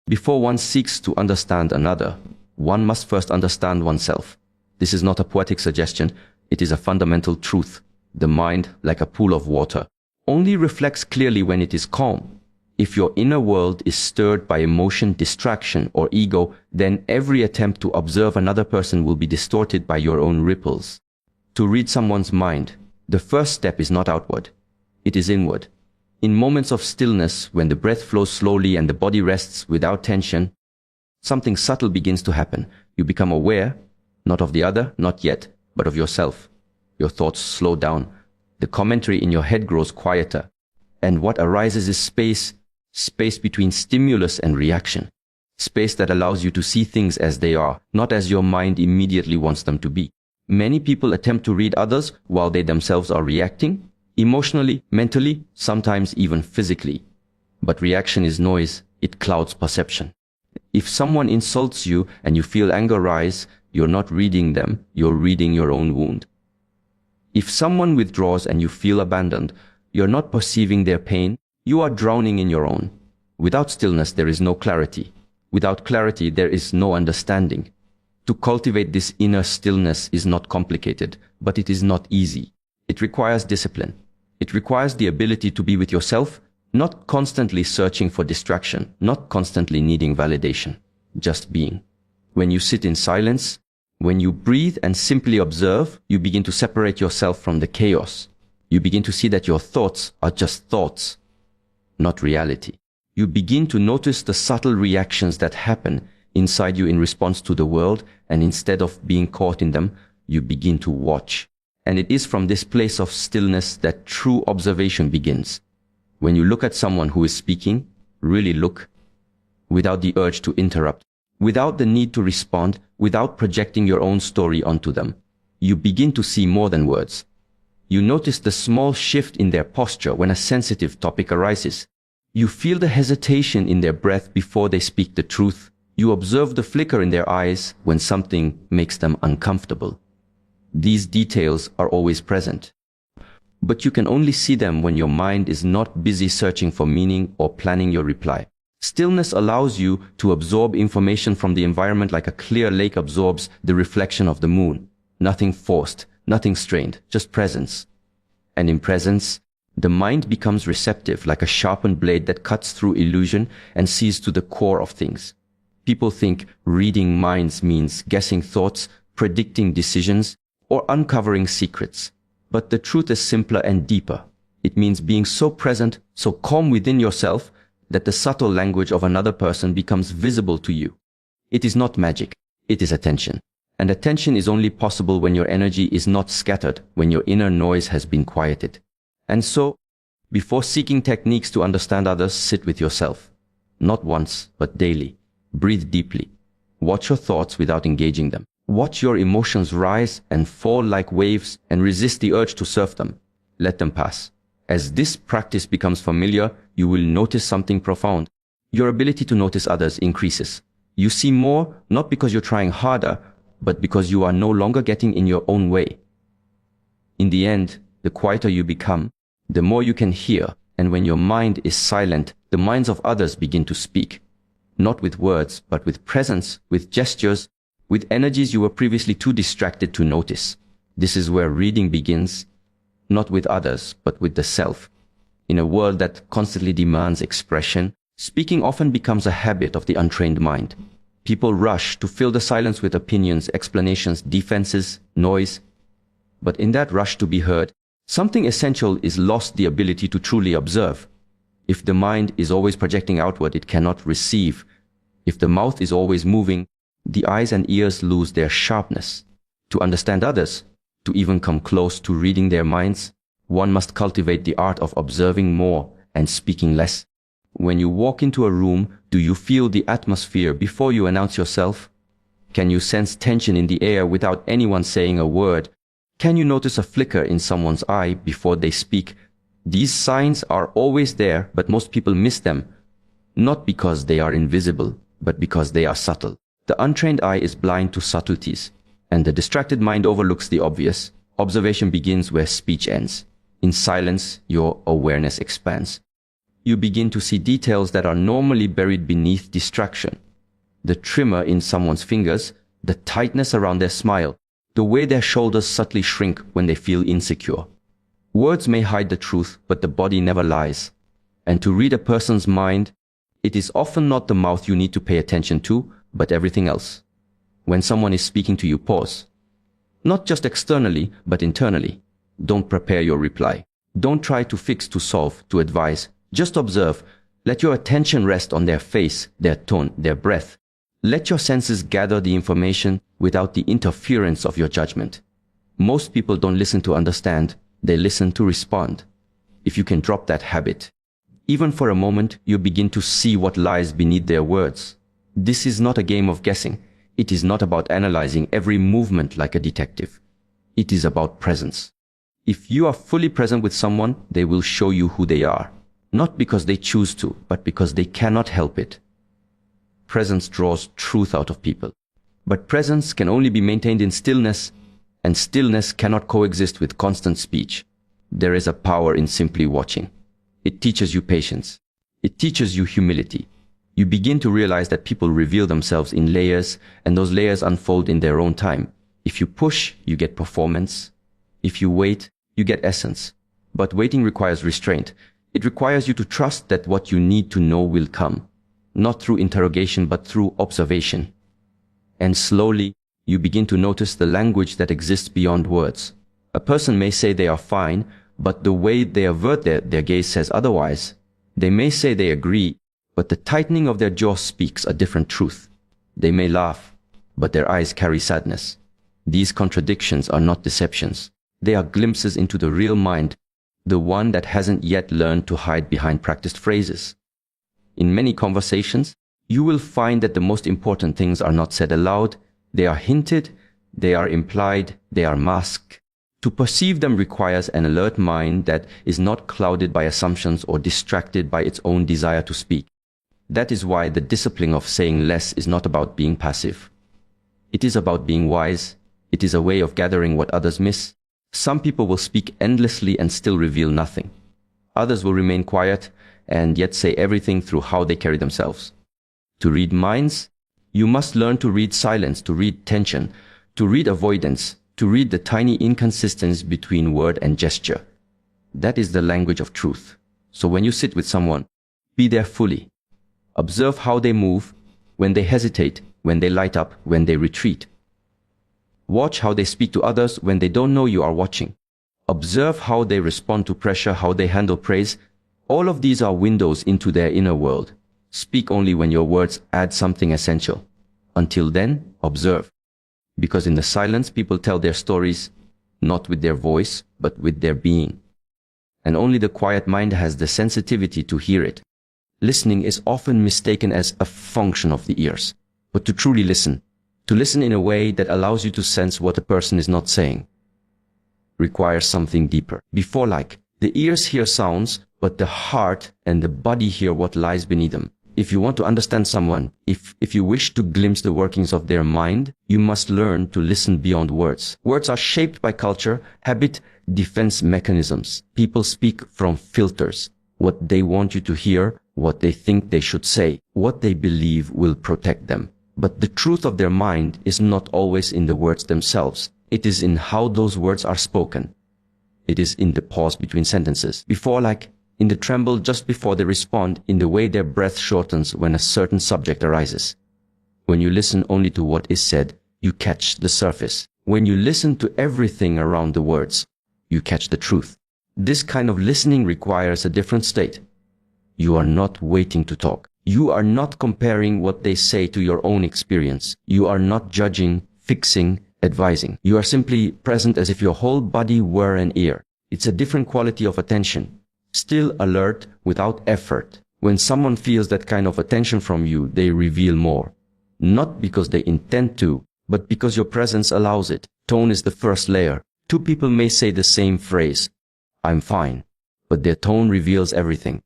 Before one seeks to understand another, one must first understand oneself. This is not a poetic suggestion, it is a fundamental truth. The mind, like a pool of water, only reflects clearly when it is calm. If your inner world is stirred by emotion, distraction, or ego, then every attempt to observe another person will be distorted by your own ripples. To read someone's mind, the first step is not outward, it is inward. In moments of stillness, when the breath flows slowly and the body rests without tension, something subtle begins to happen. You become aware, not of the other, not yet, but of yourself. Your thoughts slow down. The commentary in your head grows quieter. And what arises is space between stimulus and reaction. Space that allows you to see things as they are, not as your mind immediately wants them to be. Many people attempt to read others while they themselves are reacting, emotionally, mentally, sometimes even physically. But reaction is noise, it clouds perception. If someone insults you and you feel anger rise, you're not reading them, you're reading your own wound. If someone withdraws and you feel abandoned, you're not perceiving their pain, you are drowning in your own. Without stillness, there is no clarity. Without clarity, there is no understanding. To cultivate this inner stillness is not complicated, but it is not easy. It requires discipline. It requires the ability to be with yourself, not constantly searching for distraction, not constantly needing validation, just being. When you sit in silence, when you breathe and simply observe, you begin to separate yourself from the chaos. You begin to see that your thoughts are just thoughts, not reality. You begin to notice the subtle reactions that happen inside you in response to the world, and instead of being caught in them, you begin to watch. And it is from this place of stillness that true observation begins. When you look at someone who is speaking, really look, without the urge to interrupt, without the need to respond, without projecting your own story onto them. You begin to see more than words. You notice the small shift in their posture when a sensitive topic arises. You feel the hesitation in their breath before they speak the truth. You observe the flicker in their eyes when something makes them uncomfortable. These details are always present, but you can only see them when your mind is not busy searching for meaning or planning your reply. Stillness allows you to absorb information from the environment like a clear lake absorbs the reflection of the moon. Nothing forced, nothing strained, just presence. And in presence, the mind becomes receptive like a sharpened blade that cuts through illusion and sees to the core of things. People think reading minds means guessing thoughts, predicting decisions, or uncovering secrets. But the truth is simpler and deeper. It means being so present, so calm within yourself, that the subtle language of another person becomes visible to you. It is not magic, it is attention. And attention is only possible when your energy is not scattered, when your inner noise has been quieted. And so, before seeking techniques to understand others, sit with yourself. Not once, but daily. Breathe deeply. Watch your thoughts without engaging them. Watch your emotions rise and fall like waves and resist the urge to surf them. Let them pass. As this practice becomes familiar, you will notice something profound. Your ability to notice others increases. You see more, not because you're trying harder, but because you are no longer getting in your own way. In the end, the quieter you become, the more you can hear, and when your mind is silent, the minds of others begin to speak. Not with words, but with presence, with gestures, with energies you were previously too distracted to notice. This is where reading begins, not with others, but with the self. In a world that constantly demands expression, speaking often becomes a habit of the untrained mind. People rush to fill the silence with opinions, explanations, defenses, noise. But in that rush to be heard, something essential is lost: the ability to truly observe. If the mind is always projecting outward, it cannot receive. If the mouth is always moving, the eyes and ears lose their sharpness. To understand others, to even come close to reading their minds, one must cultivate the art of observing more and speaking less. When you walk into a room, do you feel the atmosphere before you announce yourself? Can you sense tension in the air without anyone saying a word? Can you notice a flicker in someone's eye before they speak? These signs are always there, but most people miss them, not because they are invisible, but because they are subtle. The untrained eye is blind to subtleties, and the distracted mind overlooks the obvious. Observation begins where speech ends. In silence, your awareness expands. you begin to see details that are normally buried beneath distraction. The tremor in someone's fingers, the tightness around their smile, the way their shoulders subtly shrink when they feel insecure. Words may hide the truth, but the body never lies. And to read a person's mind, it is often not the mouth you need to pay attention to, but everything else. When someone is speaking to you, pause. Not just externally, but internally. Don't prepare your reply. Don't try to fix, to solve, to advise. Just observe. Let your attention rest on their face, their tone, their breath. Let your senses gather the information without the interference of your judgment. Most people don't listen to understand, they listen to respond. If you can drop that habit, even for a moment, you begin to see what lies beneath their words. This is not a game of guessing. It is not about analyzing every movement like a detective. It is about presence. If you are fully present with someone, they will show you who they are. Not because they choose to, but because they cannot help it. Presence draws truth out of people. But presence can only be maintained in stillness, and stillness cannot coexist with constant speech. There is a power in simply watching. It teaches you patience. It teaches you humility. You begin to realize that people reveal themselves in layers, and those layers unfold in their own time. If you push, you get performance. If you wait, you get essence. But waiting requires restraint. It requires you to trust that what you need to know will come, not through interrogation, but through observation. And slowly, you begin to notice the language that exists beyond words. A person may say they are fine, but the way they avert their gaze says otherwise. They may say they agree, but the tightening of their jaw speaks a different truth. They may laugh, but their eyes carry sadness. These contradictions are not deceptions. They are glimpses into the real mind, the one that hasn't yet learned to hide behind practiced phrases. In many conversations, you will find that the most important things are not said aloud. They are hinted, they are implied, they are masked. To perceive them requires an alert mind that is not clouded by assumptions or distracted by its own desire to speak. That is why the discipline of saying less is not about being passive. It is about being wise. It is a way of gathering what others miss. Some people will speak endlessly and still reveal nothing. Others will remain quiet and yet say everything through how they carry themselves. To read minds, you must learn to read silence, to read tension, to read avoidance, to read the tiny inconsistencies between word and gesture. That is the language of truth. So when you sit with someone, be there fully. Observe how they move, when they hesitate, when they light up, when they retreat. Watch how they speak to others when they don't know you are watching. Observe how they respond to pressure, how they handle praise. All of these are windows into their inner world. Speak only when your words add something essential. Until then, observe. Because in the silence, people tell their stories, not with their voice, but with their being. And only the quiet mind has the sensitivity to hear it. Listening is often mistaken as a function of the ears. But to truly listen, to listen in a way that allows you to sense what a person is not saying, requires something deeper. Before, like, the ears hear sounds, but the heart and the body hear what lies beneath them. If you want to understand someone, if you wish to glimpse the workings of their mind, you must learn to listen beyond words. Words are shaped by culture, habit, defense mechanisms. People speak from filters. What they want you to hear, what they think they should say, what they believe will protect them. But the truth of their mind is not always in the words themselves. It is in how those words are spoken. It is in the pause between sentences. Before, like, in the tremble just before they respond, in the way their breath shortens when a certain subject arises. When you listen only to what is said, you catch the surface. When you listen to everything around the words, you catch the truth. This kind of listening requires a different state. You are not waiting to talk. You are not comparing what they say to your own experience. You are not judging, fixing, advising. You are simply present as if your whole body were an ear. It's a different quality of attention. Still alert without effort. When someone feels that kind of attention from you, they reveal more. Not because they intend to, but because your presence allows it. Tone is the first layer. Two people may say the same phrase, "I'm fine," but their tone reveals everything.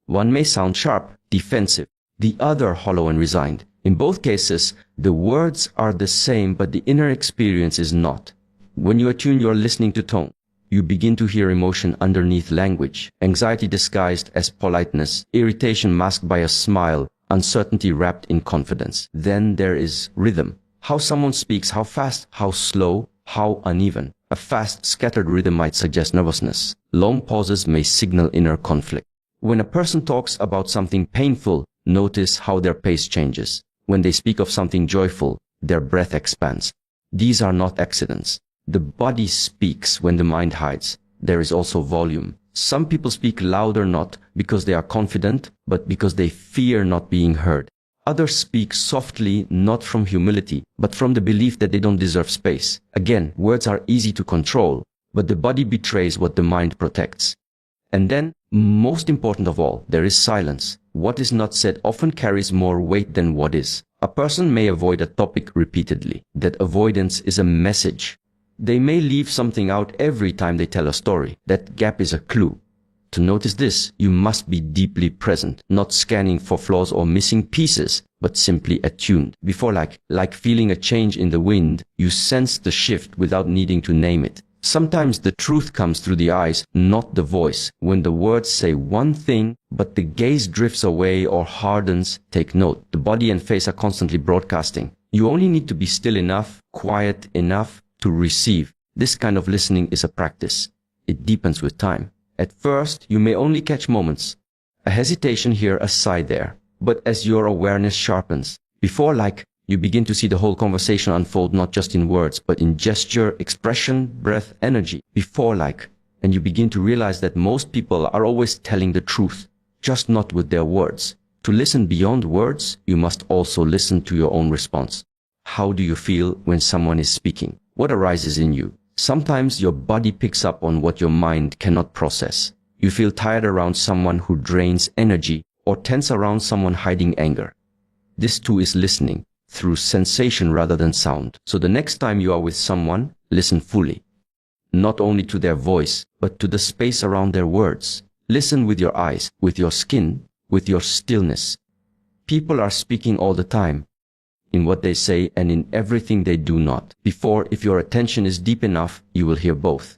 One may sound sharp, defensive, the other hollow and resigned. In both cases, the words are the same, but the inner experience is not. When you attune your listening to tone, You begin to hear emotion underneath language, anxiety disguised as politeness, irritation masked by a smile, uncertainty wrapped in confidence. Then there is rhythm. How someone speaks, how fast, how slow, how uneven. A fast, scattered rhythm might suggest nervousness. Long pauses may signal inner conflict. When a person talks about something painful, notice how their pace changes. When they speak of something joyful, their breath expands. These are not accidents. The body speaks when the mind hides. There is also volume. Some people speak louder not because they are confident, but because they fear not being heard. Others speak softly not from humility, but from the belief that they don't deserve space. Again, words are easy to control, but the body betrays what the mind protects. And then, most important of all, there is silence. What is not said often carries more weight than what is. A person may avoid a topic repeatedly. That avoidance is a message. They may leave something out every time they tell a story. That gap is a clue. To notice this, you must be deeply present, not scanning for flaws or missing pieces, but simply attuned. Before like feeling a change in the wind, you sense the shift without needing to name it. Sometimes the truth comes through the eyes, not the voice. When the words say one thing, but the gaze drifts away or hardens, take note. The body and face are constantly broadcasting. You only need to be still enough, quiet enough to receive. This kind of listening is a practice. It deepens with time. At first, you may only catch moments. A hesitation here, a sigh there. But as your awareness sharpens, before you begin to see the whole conversation unfold not just in words, but in gesture, expression, breath, energy. And you begin to realize that most people are always telling the truth, just not with their words. To listen beyond words, you must also listen to your own response. How do you feel when someone is speaking? What arises in you? Sometimes your body picks up on what your mind cannot process. You feel tired around someone who drains energy, or tense around someone hiding anger. This too is listening, through sensation rather than sound. So the next time you are with someone, listen fully. Not only to their voice, but to the space around their words. Listen with your eyes, with your skin, with your stillness. People are speaking all the time, in what they say and in everything they do not. If your attention is deep enough, you will hear both.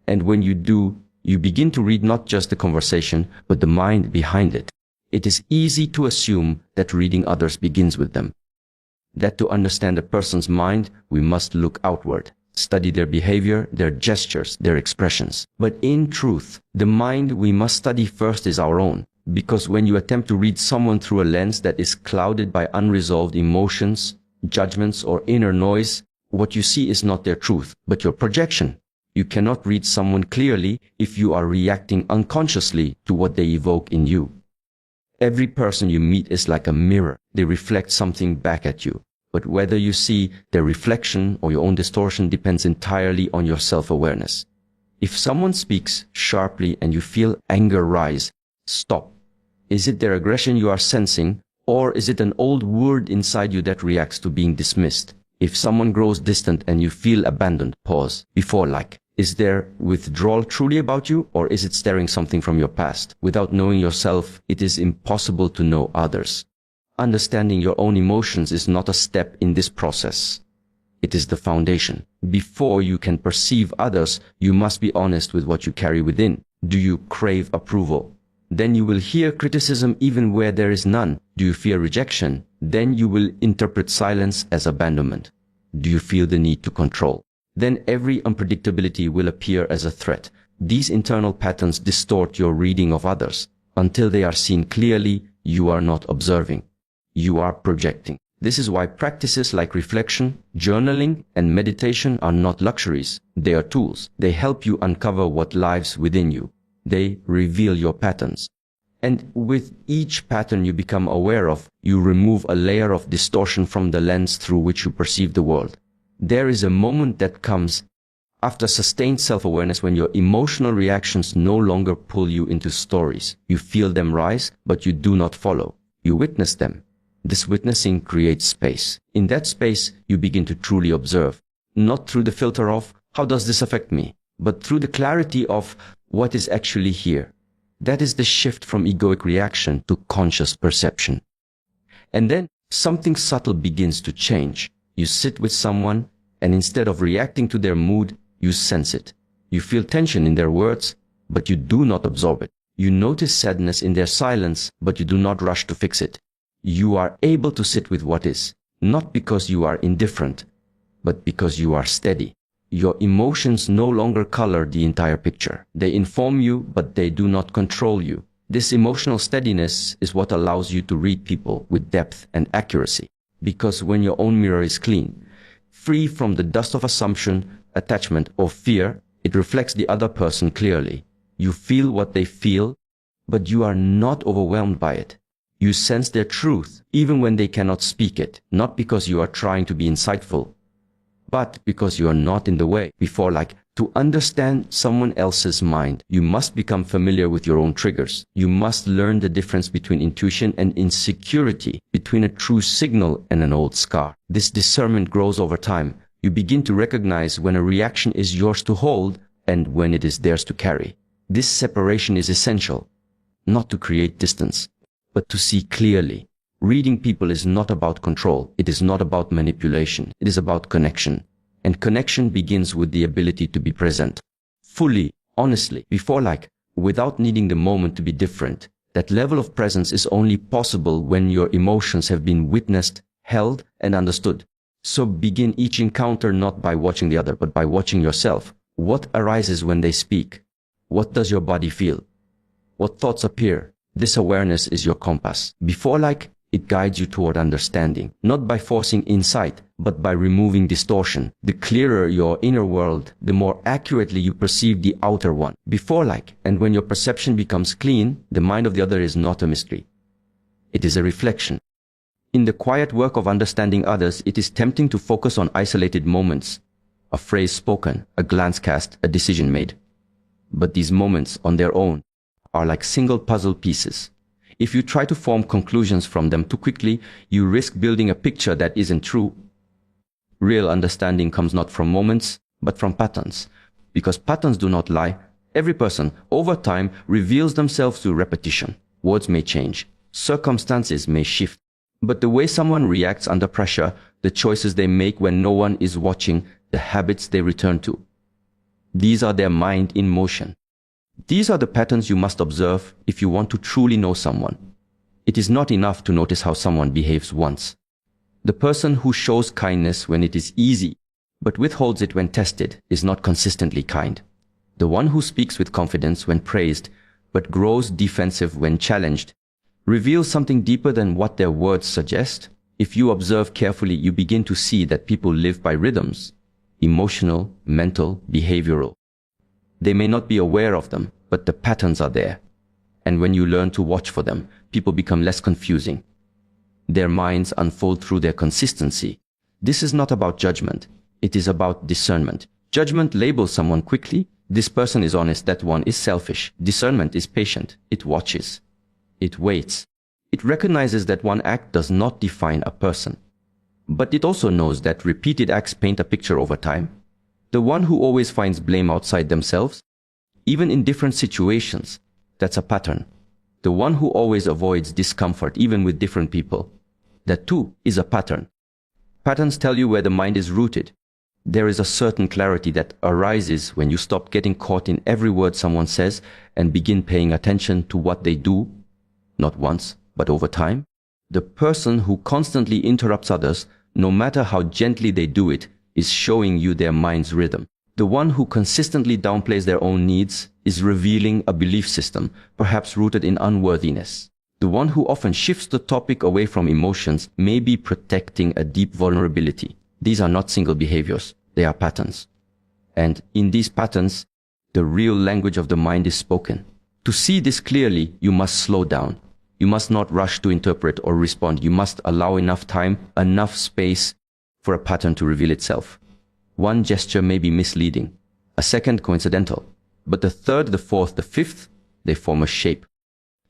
And when you do, you begin to read not just the conversation, but the mind behind it. It is easy to assume that reading others begins with them. That to understand a person's mind, we must look outward, study their behavior, their gestures, their expressions. But in truth, the mind we must study first is our own. Because when you attempt to read someone through a lens that is clouded by unresolved emotions, judgments, or inner noise, what you see is not their truth, but your projection. You cannot read someone clearly if you are reacting unconsciously to what they evoke in you. Every person you meet is like a mirror. They reflect something back at you. But whether you see their reflection or your own distortion depends entirely on your self-awareness. If someone speaks sharply and you feel anger rise, stop. Is it their aggression you are sensing, or is it an old wound inside you that reacts to being dismissed? If someone grows distant and you feel abandoned, pause. Is their withdrawal truly about you, or is it stirring something from your past? Without knowing yourself, it is impossible to know others. Understanding your own emotions is not a step in this process. It is the foundation. Before you can perceive others, you must be honest with what you carry within. Do you crave approval? Then you will hear criticism even where there is none. Do you fear rejection? Then you will interpret silence as abandonment. Do you feel the need to control? Then every unpredictability will appear as a threat. These internal patterns distort your reading of others. Until they are seen clearly, you are not observing. You are projecting. This is why practices like reflection, journaling, and meditation are not luxuries. They are tools. They help you uncover what lives within you. They reveal your patterns. And with each pattern you become aware of, you remove a layer of distortion from the lens through which you perceive the world. There is a moment that comes after sustained self-awareness when your emotional reactions no longer pull you into stories. You feel them rise, but you do not follow. You witness them. This witnessing creates space. In that space, you begin to truly observe, not through the filter of, how does this affect me? But through the clarity of what is actually here. That is the shift from egoic reaction to conscious perception. And then something subtle begins to change. You sit with someone, and instead of reacting to their mood, you sense it. You feel tension in their words, but you do not absorb it. You notice sadness in their silence, but you do not rush to fix it. You are able to sit with what is, not because you are indifferent, but because you are steady. Your emotions no longer color the entire picture. They inform you, but they do not control you. This emotional steadiness is what allows you to read people with depth and accuracy. Because when your own mirror is clean, free from the dust of assumption, attachment, or fear, it reflects the other person clearly. You feel what they feel, but you are not overwhelmed by it. You sense their truth, even when they cannot speak it, not because you are trying to be insightful, but because you are not in the way. To understand someone else's mind, you must become familiar with your own triggers. You must learn the difference between intuition and insecurity, between a true signal and an old scar. This discernment grows over time. You begin to recognize when a reaction is yours to hold and when it is theirs to carry. This separation is essential, not to create distance, but to see clearly. Reading people is not about control. It is not about manipulation. It is about connection. And connection begins with the ability to be present, fully, honestly, without needing the moment to be different. That level of presence is only possible when your emotions have been witnessed, held, and understood. So begin each encounter not by watching the other, but by watching yourself. What arises when they speak? What does your body feel? What thoughts appear? This awareness is your compass. It guides you toward understanding, not by forcing insight, but by removing distortion. The clearer your inner world, the more accurately you perceive the outer one. And when your perception becomes clean, the mind of the other is not a mystery. It is a reflection. In the quiet work of understanding others, it is tempting to focus on isolated moments, a phrase spoken, a glance cast, a decision made. But these moments, on their own, are like single puzzle pieces. If you try to form conclusions from them too quickly, you risk building a picture that isn't true. Real understanding comes not from moments, but from patterns. Because patterns do not lie, every person, over time, reveals themselves through repetition. Words may change, circumstances may shift, but the way someone reacts under pressure, the choices they make when no one is watching, the habits they return to, these are their mind in motion. These are the patterns you must observe if you want to truly know someone. It is not enough to notice how someone behaves once. The person who shows kindness when it is easy, but withholds it when tested, is not consistently kind. The one who speaks with confidence when praised, but grows defensive when challenged, reveals something deeper than what their words suggest. If you observe carefully, you begin to see that people live by rhythms, emotional, mental, behavioral. They may not be aware of them, but the patterns are there. And when you learn to watch for them, people become less confusing. Their minds unfold through their consistency. This is not about judgment. It is about discernment. Judgment labels someone quickly. This person is honest, that one is selfish. Discernment is patient. It watches. It waits. It recognizes that one act does not define a person. But it also knows that repeated acts paint a picture over time. The one who always finds blame outside themselves, even in different situations, that's a pattern. The one who always avoids discomfort, even with different people, that too is a pattern. Patterns tell you where the mind is rooted. There is a certain clarity that arises when you stop getting caught in every word someone says and begin paying attention to what they do, not once, but over time. The person who constantly interrupts others, no matter how gently they do it, is showing you their mind's rhythm. The one who consistently downplays their own needs is revealing a belief system, perhaps rooted in unworthiness. The one who often shifts the topic away from emotions may be protecting a deep vulnerability. These are not single behaviors, they are patterns. And in these patterns, the real language of the mind is spoken. To see this clearly, you must slow down. You must not rush to interpret or respond. You must allow enough time, enough space for a pattern to reveal itself. One gesture may be misleading, a second coincidental, but the third, the fourth, the fifth, they form a shape.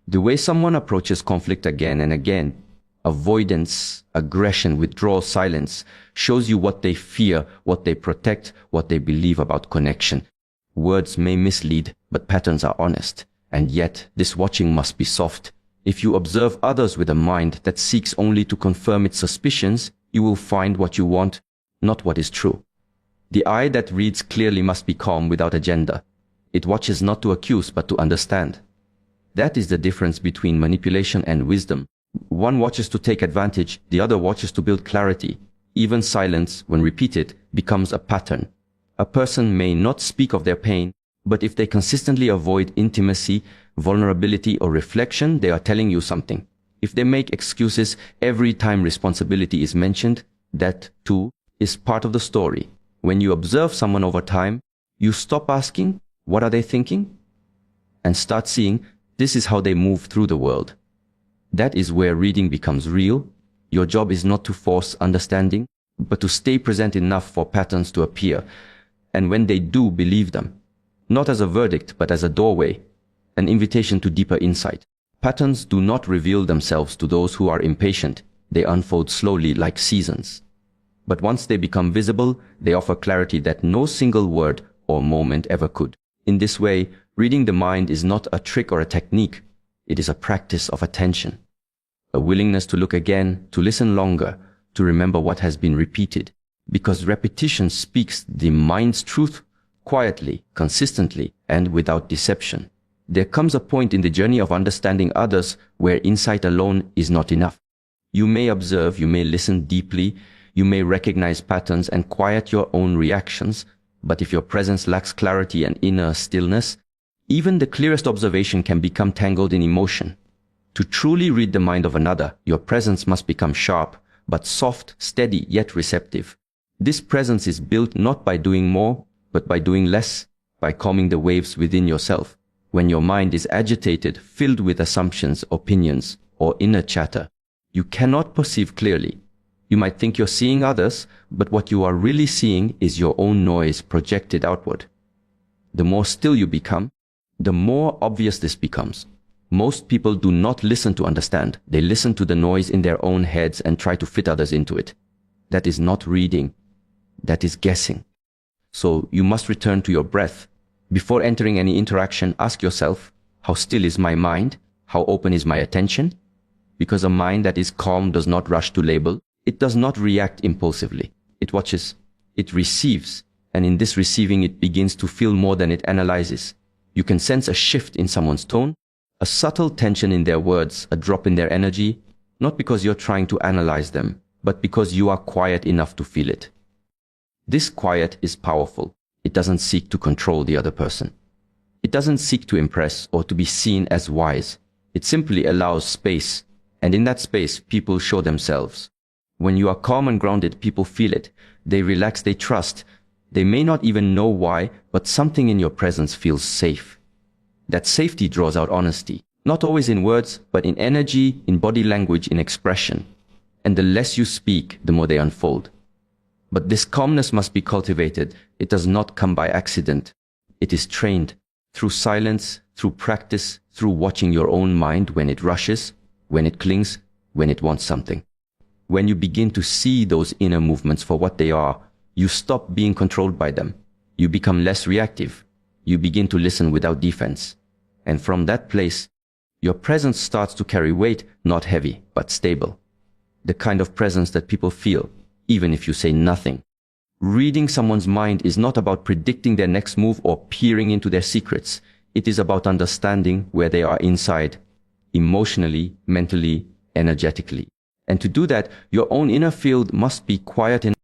The way someone approaches conflict again and again, avoidance, aggression, withdrawal, silence, shows you what they fear, what they protect, what they believe about connection. Words may mislead, but patterns are honest. And yet, this watching must be soft. If you observe others with a mind that seeks only to confirm its suspicions, you will find what you want, not what is true. The eye that reads clearly must be calm without agenda. It watches not to accuse but to understand. That is the difference between manipulation and wisdom. One watches to take advantage, the other watches to build clarity. Even silence, when repeated, becomes a pattern. A person may not speak of their pain, but if they consistently avoid intimacy, vulnerability, or reflection, they are telling you something. If they make excuses every time responsibility is mentioned, that, too, is part of the story. When you observe someone over time, you stop asking, what are they thinking? And start seeing, this is how they move through the world. That is where reading becomes real. Your job is not to force understanding, but to stay present enough for patterns to appear. And when they do, believe them. Not as a verdict, but as a doorway, an invitation to deeper insight. Patterns do not reveal themselves to those who are impatient. They unfold slowly like seasons. But once they become visible, they offer clarity that no single word or moment ever could. In this way, reading the mind is not a trick or a technique. It is a practice of attention. A willingness to look again, to listen longer, to remember what has been repeated. Because repetition speaks the mind's truth quietly, consistently, and without deception. There comes a point in the journey of understanding others where insight alone is not enough. You may observe, you may listen deeply, you may recognize patterns and quiet your own reactions, but if your presence lacks clarity and inner stillness, even the clearest observation can become tangled in emotion. To truly read the mind of another, your presence must become sharp, but soft, steady, yet receptive. This presence is built not by doing more, but by doing less, by calming the waves within yourself. When your mind is agitated, filled with assumptions, opinions, or inner chatter, you cannot perceive clearly. You might think you're seeing others, but what you are really seeing is your own noise projected outward. The more still you become, the more obvious this becomes. Most people do not listen to understand. They listen to the noise in their own heads and try to fit others into it. That is not reading. That is guessing. So you must return to your breath. Before entering any interaction, ask yourself, how still is my mind? How open is my attention? Because a mind that is calm does not rush to label. It does not react impulsively. It watches. It receives. And in this receiving, it begins to feel more than it analyzes. You can sense a shift in someone's tone, a subtle tension in their words, a drop in their energy, not because you're trying to analyze them, but because you are quiet enough to feel it. This quiet is powerful. It doesn't seek to control the other person. It doesn't seek to impress or to be seen as wise. It simply allows space, and in that space, people show themselves. When you are calm and grounded, people feel it. They relax, they trust. They may not even know why, but something in your presence feels safe. That safety draws out honesty, not always in words, but in energy, in body language, in expression. And the less you speak, the more they unfold. But this calmness must be cultivated. It does not come by accident. It is trained through silence, through practice, through watching your own mind when it rushes, when it clings, when it wants something. When you begin to see those inner movements for what they are, you stop being controlled by them. You become less reactive. You begin to listen without defense. And from that place, your presence starts to carry weight, not heavy, but stable. The kind of presence that people feel, even if you say nothing. Reading someone's mind is not about predicting their next move or peering into their secrets. It is about understanding where they are inside, emotionally, mentally, energetically. And to do that, your own inner field must be quiet enough